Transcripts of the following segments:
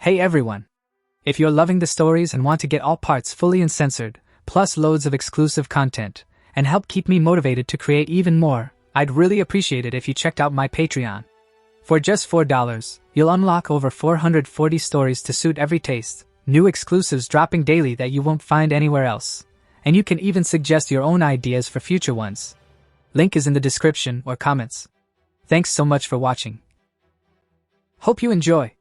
Hey everyone! If you're loving the stories and want to get all parts fully uncensored, plus loads of exclusive content, and help keep me motivated to create even more, I'd really appreciate it if you checked out my Patreon. For just $4, you'll unlock over 440 stories to suit every taste, new exclusives dropping daily that you won't find anywhere else, and you can even suggest your own ideas for future ones. Link is in the description or comments. Thanks so much for watching. Hope you enjoy.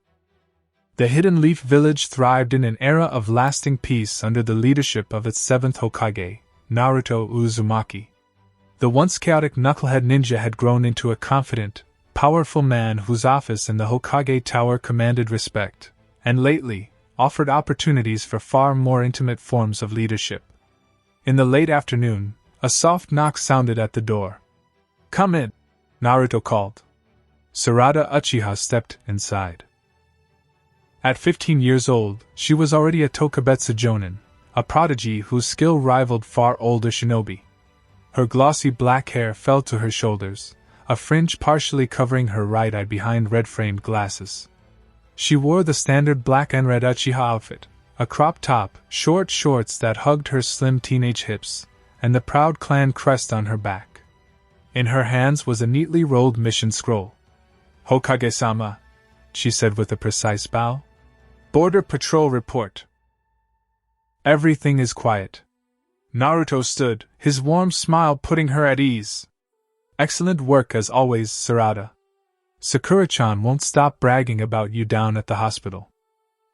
The Hidden Leaf Village thrived in an era of lasting peace under the leadership of its seventh Hokage, Naruto Uzumaki. The once chaotic knucklehead ninja had grown into a confident, powerful man whose office in the Hokage Tower commanded respect, and lately, offered opportunities for far more intimate forms of leadership. In the late afternoon, a soft knock sounded at the door. "Come in," Naruto called. Sarada Uchiha stepped inside. At 15 years old, she was already a Tokubetsu Jonin, a prodigy whose skill rivaled far older shinobi. Her glossy black hair fell to her shoulders, a fringe partially covering her right eye behind red-framed glasses. She wore the standard black and red Uchiha outfit, a crop top, short shorts that hugged her slim teenage hips, and the proud clan crest on her back. In her hands was a neatly rolled mission scroll. "Hokage-sama," she said with a precise bow. "Border Patrol report." "Everything is quiet." Naruto stood, his warm smile putting her at ease. "Excellent work as always, Sarada. Sakura-chan won't stop bragging about you down at the hospital."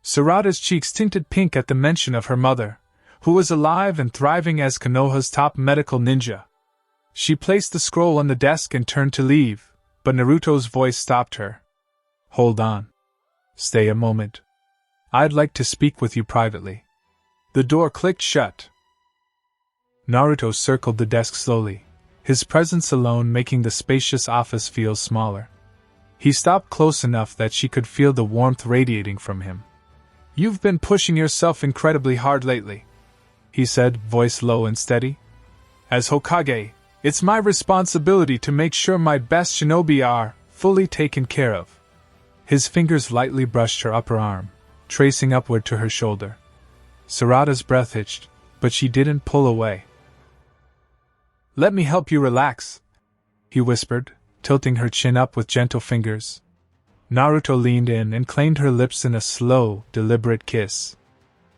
Sarada's cheeks tinted pink at the mention of her mother, who was alive and thriving as Konoha's top medical ninja. She placed the scroll on the desk and turned to leave, but Naruto's voice stopped her. "Hold on. Stay a moment. I'd like to speak with you privately." The door clicked shut. Naruto circled the desk slowly, his presence alone making the spacious office feel smaller. He stopped close enough that she could feel the warmth radiating from him. "You've been pushing yourself incredibly hard lately," he said, voice low and steady. "As Hokage, it's my responsibility to make sure my best shinobi are fully taken care of." His fingers lightly brushed her upper arm, tracing upward to her shoulder. Sarada's breath hitched, but she didn't pull away. "Let me help you relax," he whispered, tilting her chin up with gentle fingers. Naruto leaned in and claimed her lips in a slow, deliberate kiss.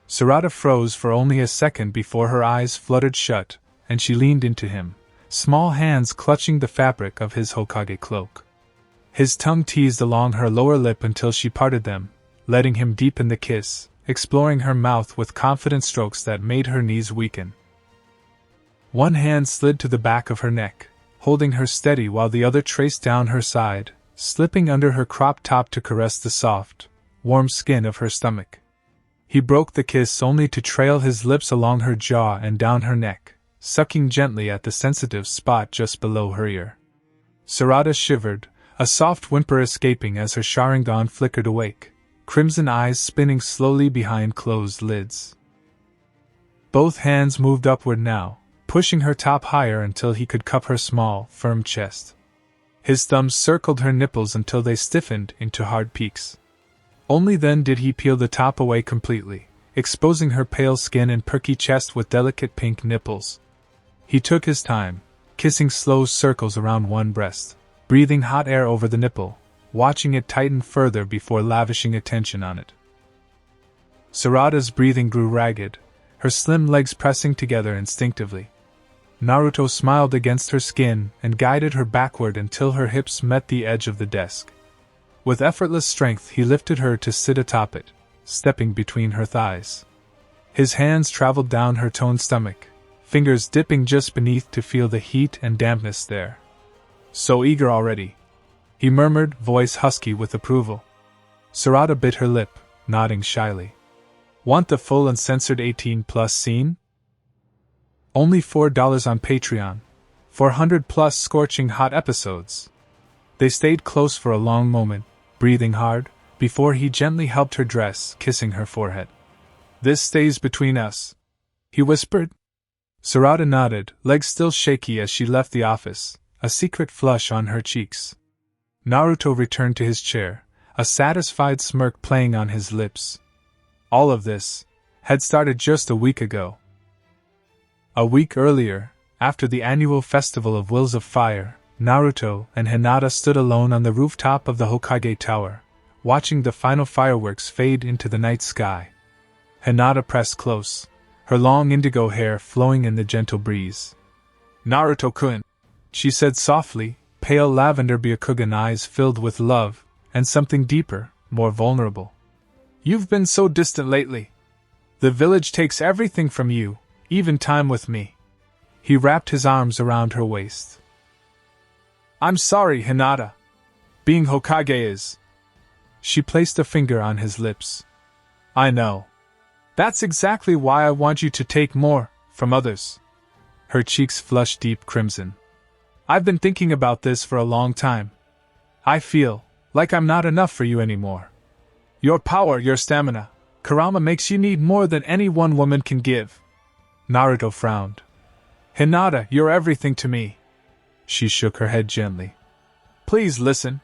Sarada froze for only a second before her eyes fluttered shut, and she leaned into him, small hands clutching the fabric of his Hokage cloak. His tongue teased along her lower lip until she parted them, letting him deepen the kiss, exploring her mouth with confident strokes that made her knees weaken. One hand slid to the back of her neck, holding her steady while the other traced down her side, slipping under her crop top to caress the soft, warm skin of her stomach. He broke the kiss only to trail his lips along her jaw and down her neck, sucking gently at the sensitive spot just below her ear. Sarada shivered, a soft whimper escaping as her Sharingan flickered awake, crimson eyes spinning slowly behind closed lids. Both hands moved upward now, pushing her top higher until he could cup her small, firm chest. His thumbs circled her nipples until they stiffened into hard peaks. Only then did he peel the top away completely, exposing her pale skin and perky chest with delicate pink nipples. He took his time, kissing slow circles around one breast, breathing hot air over the nipple, watching it tighten further before lavishing attention on it. Sarada's breathing grew ragged, her slim legs pressing together instinctively. Naruto smiled against her skin and guided her backward until her hips met the edge of the desk. With effortless strength he lifted her to sit atop it, stepping between her thighs. His hands traveled down her toned stomach, fingers dipping just beneath to feel the heat and dampness there. "So eager already," he murmured, voice husky with approval. Sarada bit her lip, nodding shyly. "Want the full uncensored 18+ scene? Only $4 on Patreon. 400+ scorching hot episodes." They stayed close for a long moment, breathing hard, before he gently helped her dress, kissing her forehead. "This stays between us," he whispered. Sarada nodded, legs still shaky as she left the office, a secret flush on her cheeks. Naruto returned to his chair, a satisfied smirk playing on his lips. All of this had started just a week ago. A week earlier, after the annual festival of Wills of Fire, Naruto and Hinata stood alone on the rooftop of the Hokage Tower, watching the final fireworks fade into the night sky. Hinata pressed close, her long indigo hair flowing in the gentle breeze. "Naruto-kun," she said softly, pale lavender Byakugan eyes filled with love, and something deeper, more vulnerable. "You've been so distant lately. The village takes everything from you, even time with me." He wrapped his arms around her waist. "I'm sorry, Hinata. Being Hokage is..." She placed a finger on his lips. "I know. That's exactly why I want you to take more from others." Her cheeks flushed deep crimson. "I've been thinking about this for a long time. I feel like I'm not enough for you anymore. Your power, your stamina, Kurama makes you need more than any one woman can give." Naruto frowned. "Hinata, you're everything to me." She shook her head gently. "Please listen.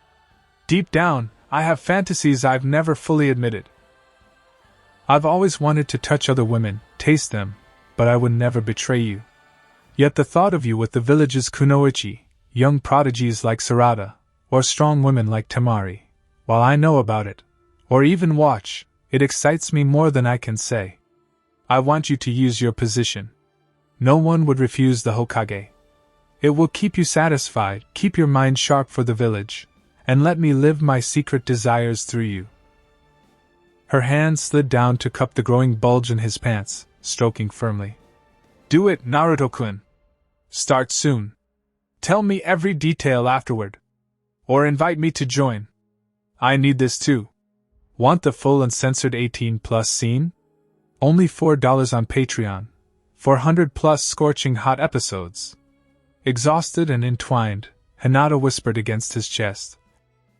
Deep down, I have fantasies I've never fully admitted. I've always wanted to touch other women, taste them, but I would never betray you. Yet the thought of you with the village's kunoichi, young prodigies like Sarada, or strong women like Temari, while I know about it, or even watch, it excites me more than I can say. I want you to use your position. No one would refuse the Hokage. It will keep you satisfied, keep your mind sharp for the village, and let me live my secret desires through you." Her hand slid down to cup the growing bulge in his pants, stroking firmly. "Do it, Naruto-kun. Start soon. Tell me every detail afterward. Or invite me to join. I need this too. Want the full uncensored 18+ scene? Only $4 on Patreon. 400+ scorching hot episodes." Exhausted and entwined, Hinata whispered against his chest.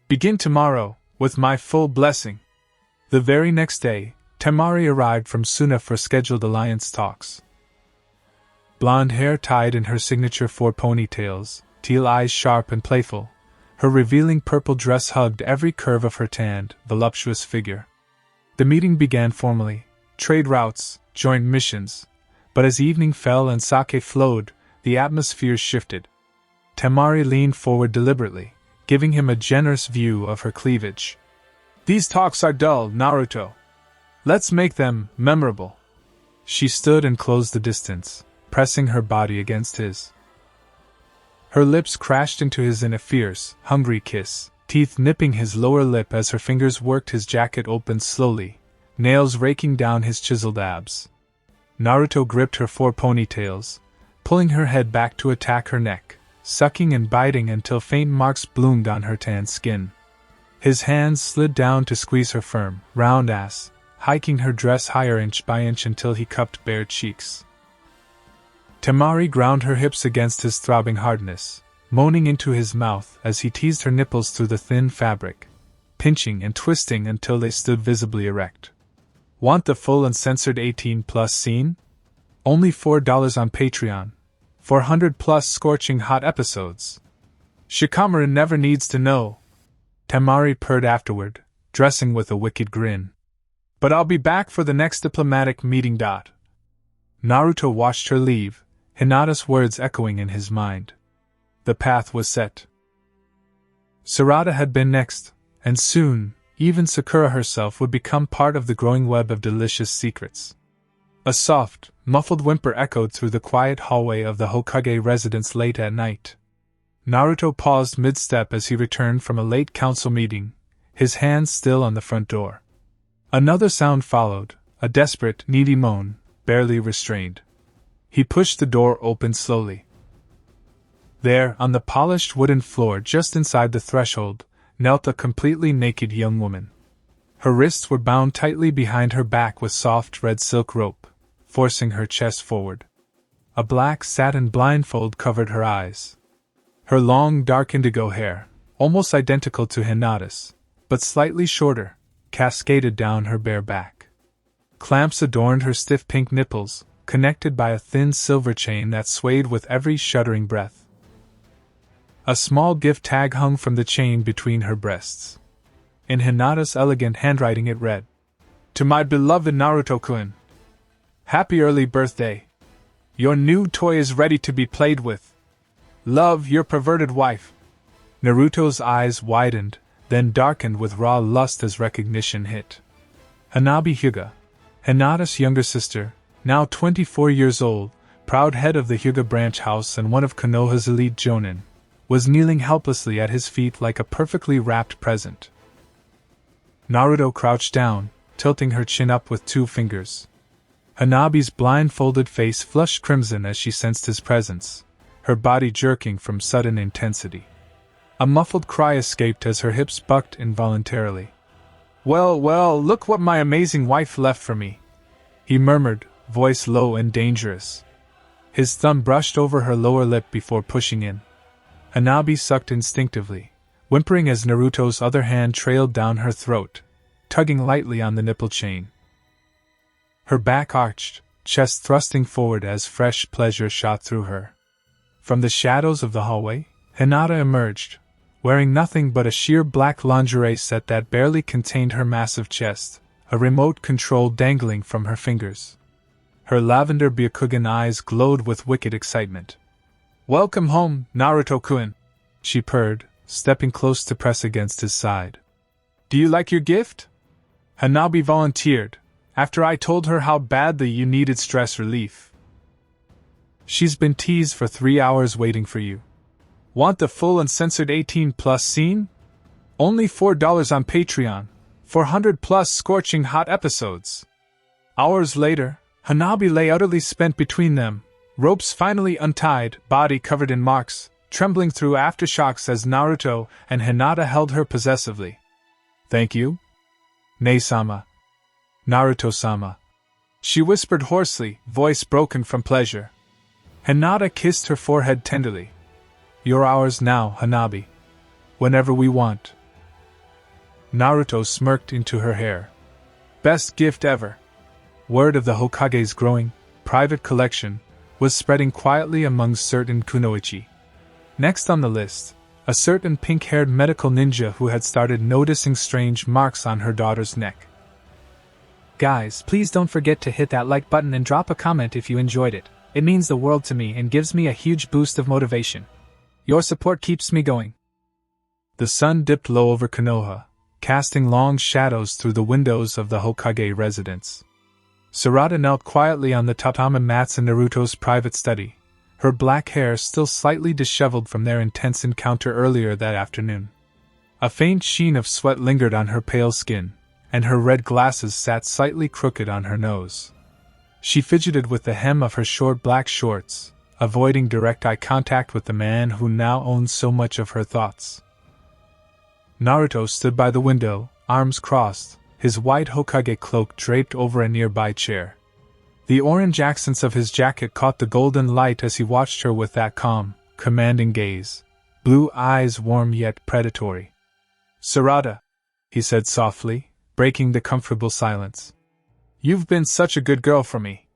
"Begin tomorrow, with my full blessing." The very next day, Temari arrived from Suna for scheduled alliance talks. Blonde hair tied in her signature 4 ponytails, teal eyes sharp and playful, her revealing purple dress hugged every curve of her tanned, voluptuous figure. The meeting began formally, trade routes, joint missions, but as evening fell and sake flowed, the atmosphere shifted. Temari leaned forward deliberately, giving him a generous view of her cleavage. "These talks are dull, Naruto. Let's make them memorable." She stood and closed the distance, pressing her body against his. Her lips crashed into his in a fierce, hungry kiss, teeth nipping his lower lip as her fingers worked his jacket open slowly, nails raking down his chiseled abs. Naruto gripped her 4 ponytails, pulling her head back to attack her neck, sucking and biting until faint marks bloomed on her tan skin. His hands slid down to squeeze her firm, round ass, hiking her dress higher inch by inch until he cupped bare cheeks. Temari ground her hips against his throbbing hardness, moaning into his mouth as he teased her nipples through the thin fabric, pinching and twisting until they stood visibly erect. Want the full uncensored 18+ scene? Only $4 on Patreon. 400+ scorching hot episodes. Shikamaru never needs to know. Temari purred afterward, dressing with a wicked grin. But I'll be back for the next diplomatic meeting. Naruto watched her leave, Hinata's words echoing in his mind. The path was set. Sarada had been next, and soon, even Sakura herself would become part of the growing web of delicious secrets. A soft, muffled whimper echoed through the quiet hallway of the Hokage residence late at night. Naruto paused mid-step as he returned from a late council meeting, his hands still on the front door. Another sound followed, a desperate, needy moan, barely restrained. He pushed the door open slowly. There, on the polished wooden floor just inside the threshold, knelt a completely naked young woman. Her wrists were bound tightly behind her back with soft red silk rope, forcing her chest forward. A black satin blindfold covered her eyes. Her long dark indigo hair, almost identical to Hinata's, but slightly shorter, cascaded down her bare back. Clamps adorned her stiff pink nipples, connected by a thin silver chain that swayed with every shuddering breath. A small gift tag hung from the chain between her breasts. In Hinata's elegant handwriting it read, "To my beloved Naruto-kun. Happy early birthday. Your new toy is ready to be played with. Love, your perverted wife." Naruto's eyes widened, then darkened with raw lust as recognition hit. Hanabi Hyuga, Hinata's younger sister, now 24 years old, proud head of the Hyuga branch house and one of Konoha's elite jonin, was kneeling helplessly at his feet like a perfectly wrapped present. Naruto crouched down, tilting her chin up with 2 fingers. Hanabi's blindfolded face flushed crimson as she sensed his presence, her body jerking from sudden intensity. A muffled cry escaped as her hips bucked involuntarily. Well, look what my amazing wife left for me," he murmured, voice low and dangerous. His thumb brushed over her lower lip before pushing in. Hanabi sucked instinctively, whimpering as Naruto's other hand trailed down her throat, tugging lightly on the nipple chain. Her back arched, chest thrusting forward as fresh pleasure shot through her. From the shadows of the hallway, Hinata emerged, wearing nothing but a sheer black lingerie set that barely contained her massive chest, a remote control dangling from her fingers. Her lavender Byakugan eyes glowed with wicked excitement. "Welcome home, Naruto-kun," she purred, stepping close to press against his side. "Do you like your gift?" Hanabi volunteered, after I told her how badly you needed stress relief. "She's been teased for 3 hours waiting for you. Want the full uncensored 18+ scene? Only $4 on Patreon, 400+ scorching hot episodes." Hours later, Hanabi lay utterly spent between them, ropes finally untied, body covered in marks, trembling through aftershocks as Naruto and Hinata held her possessively. "Thank you? Nei-sama. Naruto-sama," she whispered hoarsely, voice broken from pleasure. Hinata kissed her forehead tenderly. "You're ours now, Hanabi. Whenever we want." Naruto smirked into her hair. "Best gift ever." Word of the Hokage's growing, private collection was spreading quietly among certain kunoichi. Next on the list, a certain pink-haired medical ninja who had started noticing strange marks on her daughter's neck. Guys, please don't forget to hit that like button and drop a comment if you enjoyed it. It means the world to me and gives me a huge boost of motivation. Your support keeps me going. The sun dipped low over Konoha, casting long shadows through the windows of the Hokage residence. Sarada knelt quietly on the tatami mats in Naruto's private study, her black hair still slightly disheveled from their intense encounter earlier that afternoon. A faint sheen of sweat lingered on her pale skin, and her red glasses sat slightly crooked on her nose. She fidgeted with the hem of her short black shorts, avoiding direct eye contact with the man who now owned so much of her thoughts. Naruto stood by the window, arms crossed, his white Hokage cloak draped over a nearby chair. The orange accents of his jacket caught the golden light as he watched her with that calm, commanding gaze, blue eyes warm yet predatory. "Sarada," he said softly, breaking the comfortable silence. "You've been such a good girl for me.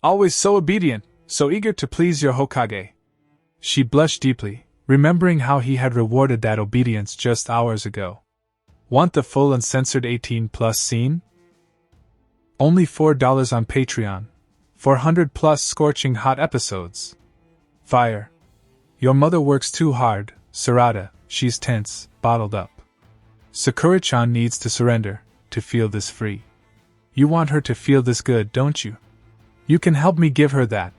Always so obedient, so eager to please your Hokage." She blushed deeply, remembering how he had rewarded that obedience just hours ago. "Want the full uncensored 18+ scene? Only $4 on Patreon, 400+ scorching hot episodes. Fire. Your mother works too hard, Sarada, she's tense, bottled up. Sakura-chan needs to surrender, to feel this free. You want her to feel this good, don't you? You can help me give her that,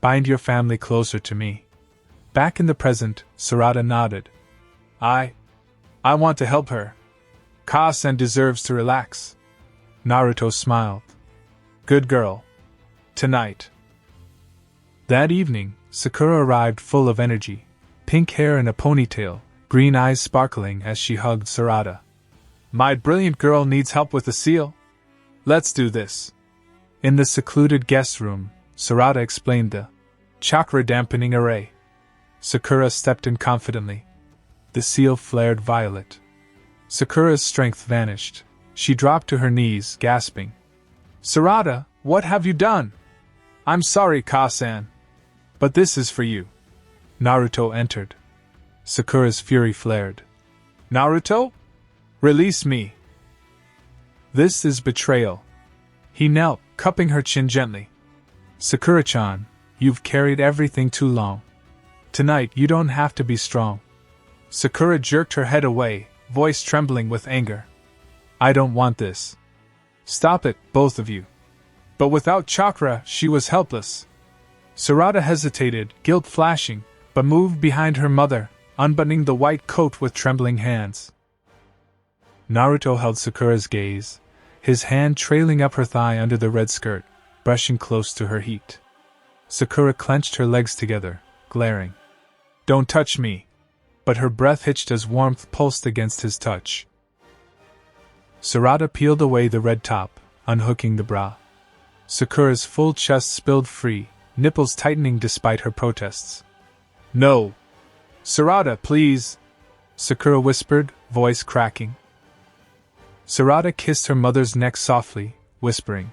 bind your family closer to me." Back in the present, Sarada nodded. I want to help her. Ka-san deserves to relax." Naruto smiled. "Good girl. Tonight." That evening, Sakura arrived full of energy, pink hair in a ponytail, green eyes sparkling as she hugged Sarada. "My brilliant girl needs help with the seal. Let's do this." In the secluded guest room, Sarada explained the chakra dampening array. Sakura stepped in confidently. The seal flared violet. Sakura's strength vanished. She dropped to her knees, gasping. "Sarada, what have you done?" "I'm sorry, Ka-san. But this is for you." Naruto entered. Sakura's fury flared. "Naruto? Release me! This is betrayal. He knelt, cupping her chin gently. Sakura-chan, you've carried everything too long. Tonight you don't have to be strong. Sakura jerked her head away, voice trembling with anger. I don't want this. Stop it, both of you. But without chakra, she was helpless. Sarada hesitated, guilt flashing, but moved behind her mother, unbuttoning the white coat with trembling hands. Naruto held Sakura's gaze, his hand trailing up her thigh under the red skirt, brushing close to her heat. Sakura clenched her legs together, glaring. Don't touch me! But her breath hitched as warmth pulsed against his touch. Sarada peeled away the red top, unhooking the bra. Sakura's full chest spilled free, nipples tightening despite her protests. No! Sarada, please! Sakura whispered, voice cracking. Sarada kissed her mother's neck softly, whispering,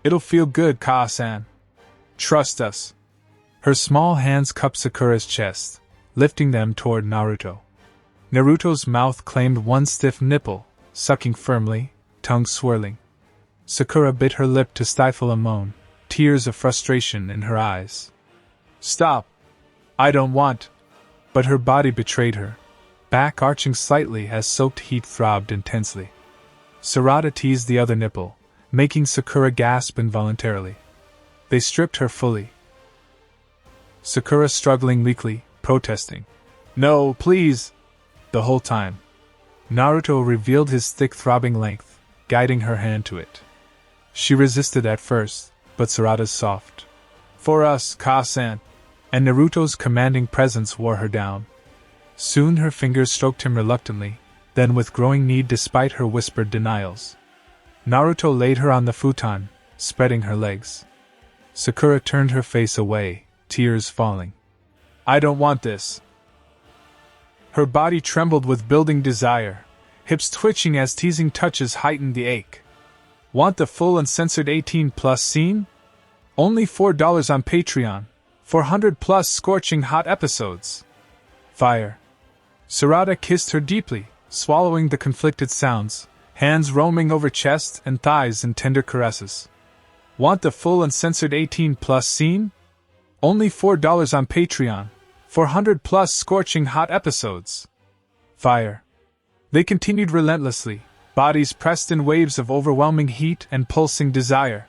It'll feel good, Kaa-san. Trust us. Her small hands cupped Sakura's chest, lifting them toward Naruto. Naruto's mouth claimed one stiff nipple, sucking firmly, tongue swirling. Sakura bit her lip to stifle a moan, tears of frustration in her eyes. Stop! I don't want! But her body betrayed her, back arching slightly as soaked heat throbbed intensely. Sarada teased the other nipple, making Sakura gasp involuntarily. They stripped her fully. Sakura struggling weakly, protesting. No, please! The whole time. Naruto revealed his thick throbbing length, guiding her hand to it. She resisted at first, but Sarada's soft. For us, Kaa-san! And Naruto's commanding presence wore her down. Soon her fingers stroked him reluctantly, then with growing need despite her whispered denials. Naruto laid her on the futon, spreading her legs. Sakura turned her face away, tears falling. I don't want this. Her body trembled with building desire, hips twitching as teasing touches heightened the ache. Want the full uncensored 18+ scene? Only $4 on Patreon, 400+ scorching hot episodes. Fire. Sarada kissed her deeply, swallowing the conflicted sounds, hands roaming over chest and thighs in tender caresses. Want the full uncensored 18+ scene? Only $4 on Patreon, 400+ scorching hot episodes. Fire. They continued relentlessly, bodies pressed in waves of overwhelming heat and pulsing desire.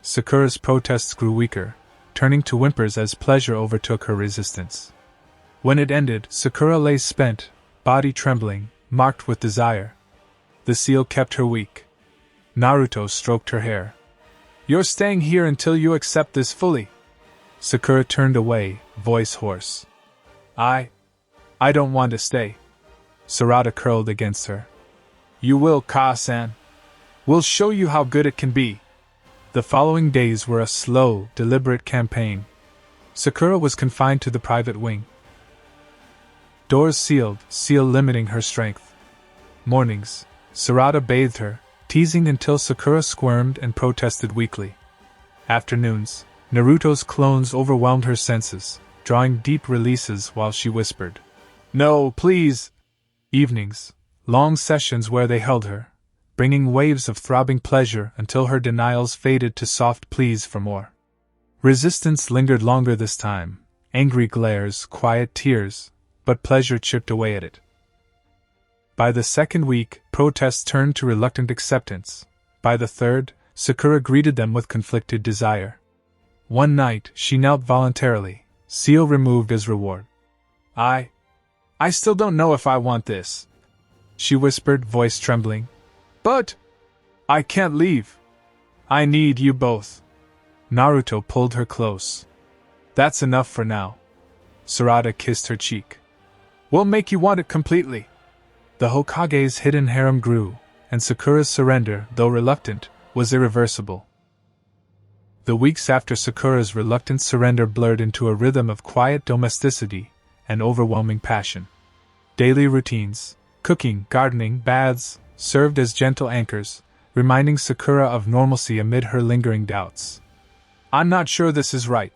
Sakura's protests grew weaker, turning to whimpers as pleasure overtook her resistance. When it ended, Sakura lay spent, body trembling, marked with desire. The seal kept her weak. Naruto stroked her hair. You're staying here until you accept this fully. Sakura turned away, voice hoarse. I don't want to stay. Sarada curled against her. You will, Kaa-san. We'll show you how good it can be. The following days were a slow, deliberate campaign. Sakura was confined to the private wing. Doors sealed, seal limiting her strength. Mornings, Sarada bathed her, teasing until Sakura squirmed and protested weakly. Afternoons, Naruto's clones overwhelmed her senses, drawing deep releases while she whispered, No, please! Evenings, long sessions where they held her, bringing waves of throbbing pleasure until her denials faded to soft pleas for more. Resistance lingered longer this time, angry glares, quiet tears, but pleasure chipped away at it. By the second week, protests turned to reluctant acceptance. By the third, Sakura greeted them with conflicted desire. One night, she knelt voluntarily, seal removed as reward. I still don't know if I want this, she whispered, voice trembling. But I can't leave. I need you both. Naruto pulled her close. That's enough for now. Sarada kissed her cheek. We'll make you want it completely. The Hokage's hidden harem grew, and Sakura's surrender, though reluctant, was irreversible. The weeks after Sakura's reluctant surrender blurred into a rhythm of quiet domesticity and overwhelming passion. Daily routines, cooking, gardening, baths, served as gentle anchors, reminding Sakura of normalcy amid her lingering doubts. I'm not sure this is right,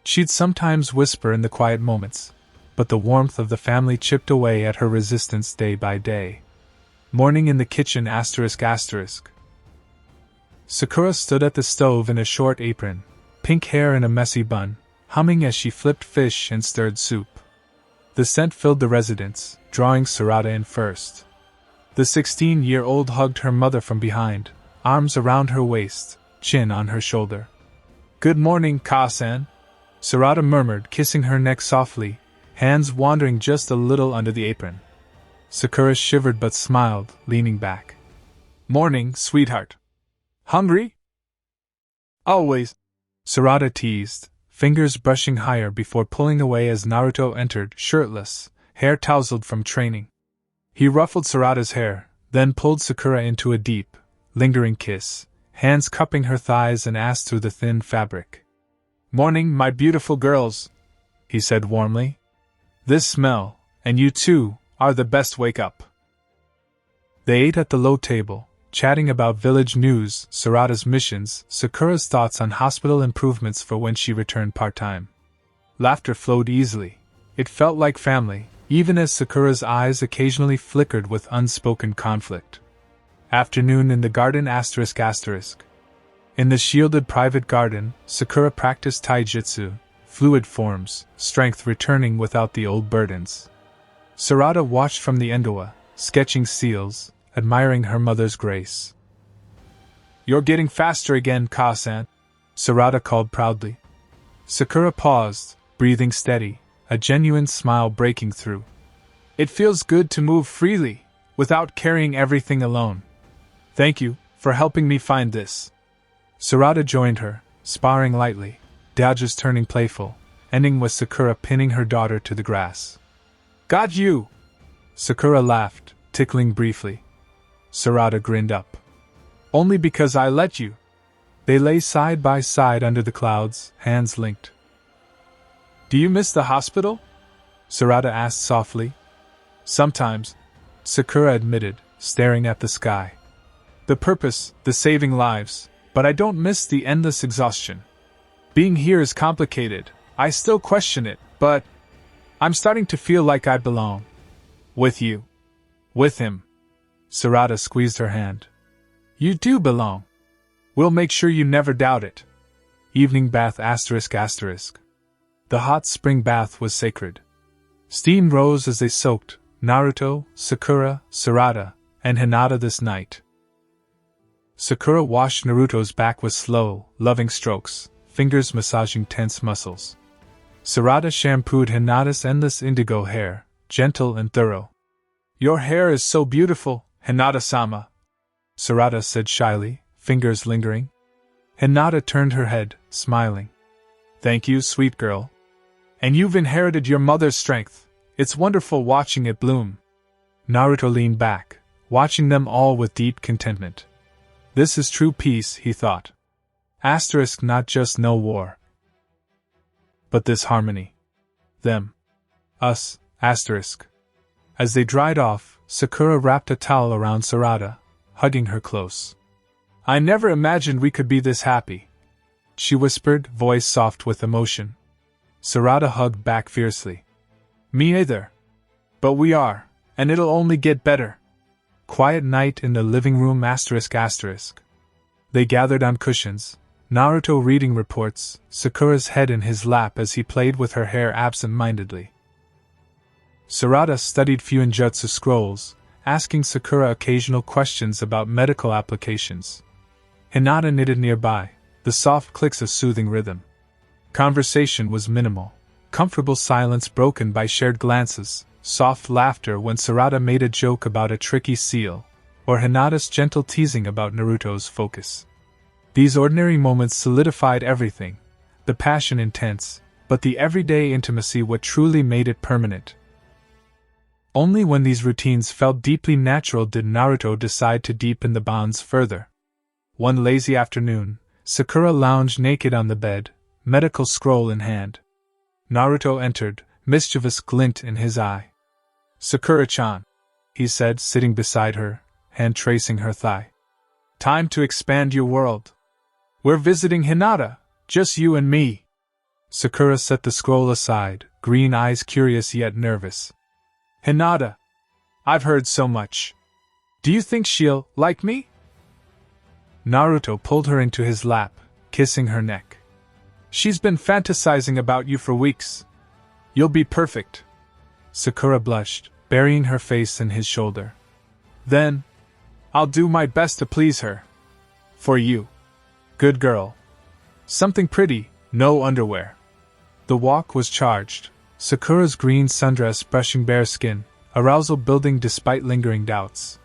she'd sometimes whisper in the quiet moments. but the warmth of the family chipped away at her resistance day by day. Morning in the kitchen ***. Sakura stood at the stove in a short apron, pink hair in a messy bun, humming as she flipped fish and stirred soup. The scent filled the residence, drawing Sarada in first. The 16-year-old hugged her mother from behind, arms around her waist, chin on her shoulder. "Good morning, Ka-san," Sarada murmured, kissing her neck softly, hands wandering just a little under the apron. Sakura shivered but smiled, leaning back. "Morning, sweetheart. Hungry?" "Always," Sarada teased, fingers brushing higher before pulling away as Naruto entered, shirtless, hair tousled from training. He ruffled Sarada's hair, then pulled Sakura into a deep, lingering kiss, hands cupping her thighs and ass through the thin fabric. "Morning, my beautiful girls," he said warmly. "This smell, and you too, are the best wake up." They ate at the low table, chatting about village news, Sarada's missions, Sakura's thoughts on hospital improvements for when she returned part-time. Laughter flowed easily. It felt like family, even as Sakura's eyes occasionally flickered with unspoken conflict. Afternoon in the garden ***. In the shielded private garden, Sakura practiced taijutsu, fluid forms, strength returning without the old burdens. Sarada watched from the endowa, sketching seals, admiring her mother's grace. "You're getting faster again, Ka-san," Sarada called proudly. Sakura paused, breathing steady, a genuine smile breaking through. "It feels good to move freely, without carrying everything alone. Thank you for helping me find this." Sarada joined her, sparring lightly, dodges turning playful, ending with Sakura pinning her daughter to the grass. "Got you!" Sakura laughed, tickling briefly. Sarada grinned up. "Only because I let you." They lay side by side under the clouds, hands linked. "Do you miss the hospital?" Sarada asked softly. "Sometimes," Sakura admitted, staring at the sky. "The purpose, the saving lives, but I don't miss the endless exhaustion. Being here is complicated, I still question it, but I'm starting to feel like I belong. With you. With him." Sarada squeezed her hand. "You do belong. We'll make sure you never doubt it." Evening bath ***. The hot spring bath was sacred. Steam rose as they soaked, Naruto, Sakura, Sarada, and Hinata this night. Sakura washed Naruto's back with slow, loving strokes, fingers massaging tense muscles. Sarada shampooed Hinata's endless indigo hair, gentle and thorough. "Your hair is so beautiful, Hinata-sama," Sarada said shyly, fingers lingering. Hinata turned her head, smiling. "Thank you, sweet girl. And you've inherited your mother's strength. It's wonderful watching it bloom." Naruto leaned back, watching them all with deep contentment. This is true peace, he thought. Not just no war, but this harmony. Them. Us. As they dried off, Sakura wrapped a towel around Sarada, hugging her close. "I never imagined we could be this happy," she whispered, voice soft with emotion. Sarada hugged back fiercely. "Me either. But we are, and it'll only get better." Quiet night in the living room ***. They gathered on cushions, Naruto reading reports, Sakura's head in his lap as he played with her hair absent-mindedly. Sarada studied Fuinjutsu scrolls, asking Sakura occasional questions about medical applications. Hinata knitted nearby, the soft clicks of soothing rhythm. Conversation was minimal, comfortable silence broken by shared glances, soft laughter when Sarada made a joke about a tricky seal, or Hinata's gentle teasing about Naruto's focus. These ordinary moments solidified everything, the passion intense, but the everyday intimacy what truly made it permanent. Only when these routines felt deeply natural did Naruto decide to deepen the bonds further. One lazy afternoon, Sakura lounged naked on the bed, medical scroll in hand. Naruto entered, mischievous glint in his eye. "Sakura-chan," he said, sitting beside her, hand tracing her thigh. "Time to expand your world. We're visiting Hinata, just you and me." Sakura set the scroll aside, green eyes curious yet nervous. Hinata, I've heard so much. Do you think she'll like me? Naruto pulled her into his lap, kissing her neck. She's been fantasizing about you for weeks. You'll be perfect. Sakura blushed, burying her face in his shoulder. Then, I'll do my best to please her. For you. Good girl. Something pretty, no underwear. The walk was charged, Sakura's green sundress brushing bare skin, arousal building despite lingering doubts.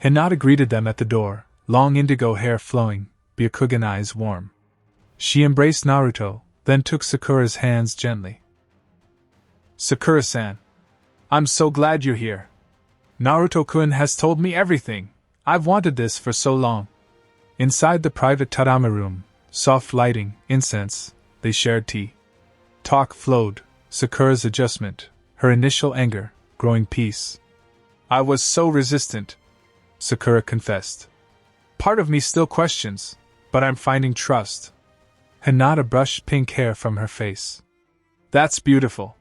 Hinata greeted them at the door, long indigo hair flowing, Byakugan eyes warm. She embraced Naruto, then took Sakura's hands gently. Sakura-san, I'm so glad you're here. Naruto-kun has told me everything. I've wanted this for so long. Inside the private tatami room, soft lighting, incense, they shared tea. Talk flowed, Sakura's adjustment, her initial anger, growing peace. I was so resistant, Sakura confessed. Part of me still questions, but I'm finding trust. Hinata brushed pink hair from her face. That's beautiful.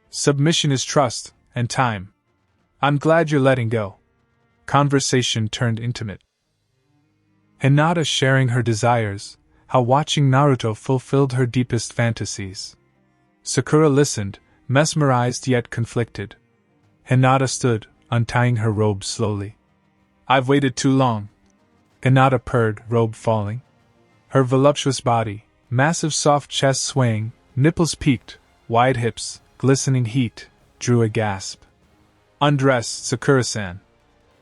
Submission is trust, and time. I'm glad you're letting go. Conversation turned intimate. Hinata sharing her desires, how watching Naruto fulfilled her deepest fantasies. Sakura listened, mesmerized yet conflicted. Hinata stood, untying her robe slowly. I've waited too long. Hinata purred, robe falling. Her voluptuous body, massive soft chest swaying, nipples peaked, wide hips, glistening heat, drew a gasp. Undress, Sakura-san.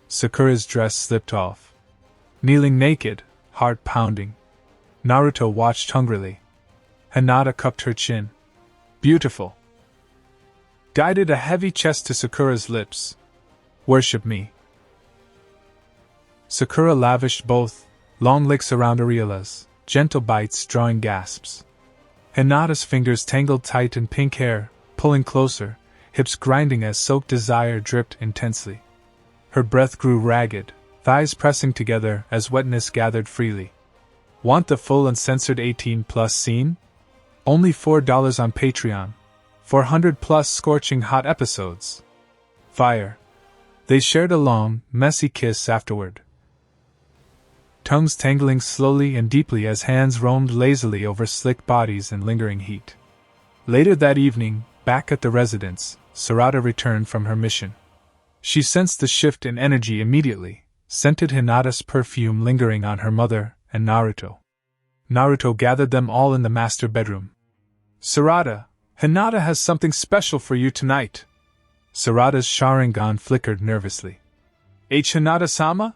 Sakura's dress slipped off. Kneeling naked, heart pounding. Naruto watched hungrily. Hinata cupped her chin. Beautiful. Guided a heavy chest to Sakura's lips. Worship me. Sakura lavished both, long licks around areolas, gentle bites drawing gasps. Hinata's fingers tangled tight in pink hair, pulling closer, hips grinding as soaked desire dripped intensely. Her breath grew ragged, thighs pressing together as wetness gathered freely. Want the full uncensored 18+ scene? Only $4 on Patreon. 400+ scorching hot episodes. Fire. They shared a long, messy kiss afterward. Tongues tangling slowly and deeply as hands roamed lazily over slick bodies and lingering heat. Later that evening, back at the residence, Sarada returned from her mission. She sensed the shift in energy immediately, scented Hinata's perfume lingering on her mother and Naruto. Naruto gathered them all in the master bedroom. Sarada, Hinata has something special for you tonight. Sarada's Sharingan flickered nervously. Hinata-sama?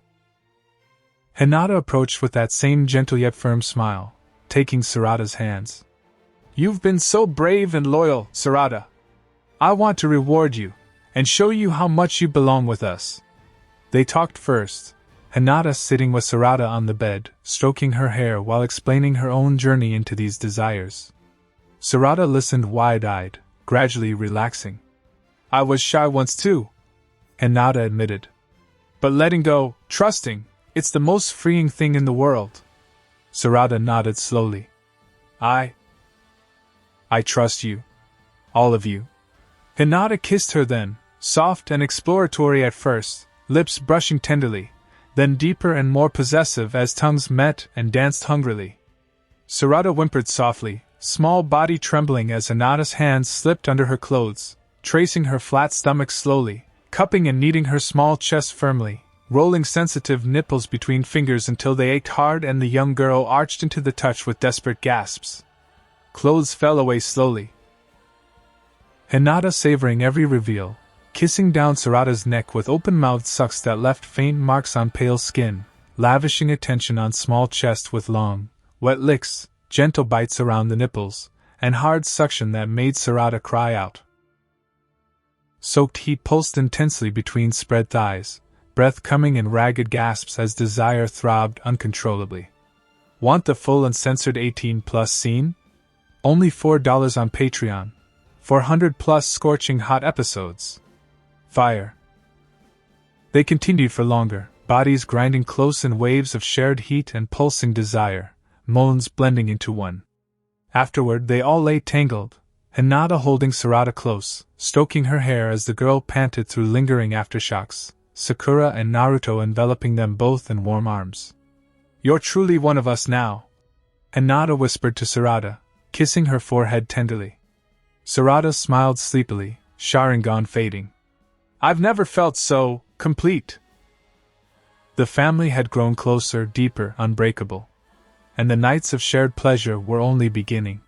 Hinata approached with that same gentle yet firm smile, taking Sarada's hands. You've been so brave and loyal, Sarada. I want to reward you, and show you how much you belong with us. They talked first, Hinata sitting with Sarada on the bed, stroking her hair while explaining her own journey into these desires. Sarada listened wide-eyed, gradually relaxing. I was shy once too, Hinata admitted. But letting go, trusting, it's the most freeing thing in the world. Sarada nodded slowly. I trust you. All of you. Hinata kissed her then, soft and exploratory at first, lips brushing tenderly, then deeper and more possessive as tongues met and danced hungrily. Sarada whimpered softly, small body trembling as Hinata's hands slipped under her clothes, tracing her flat stomach slowly, cupping and kneading her small chest firmly, rolling sensitive nipples between fingers until they ached hard and the young girl arched into the touch with desperate gasps. Clothes fell away slowly. Hinata savoring every reveal, kissing down Sarada's neck with open-mouthed sucks that left faint marks on pale skin, lavishing attention on small chest with long, wet licks, gentle bites around the nipples, and hard suction that made Sarada cry out. Soaked heat pulsed intensely between spread thighs, breath coming in ragged gasps as desire throbbed uncontrollably. Want the full uncensored 18+ scene? Only $4 on Patreon. 400+ scorching hot episodes. Fire. They continued for longer, bodies grinding close in waves of shared heat and pulsing desire, moans blending into one. Afterward, they all lay tangled, Hinata holding Sarada close, stroking her hair as the girl panted through lingering aftershocks, Sakura and Naruto enveloping them both in warm arms. "You're truly one of us now," Hinata whispered to Sarada, kissing her forehead tenderly. Sarada smiled sleepily, Sharingan fading. "I've never felt so complete." The family had grown closer, deeper, unbreakable. And the nights of shared pleasure were only beginning.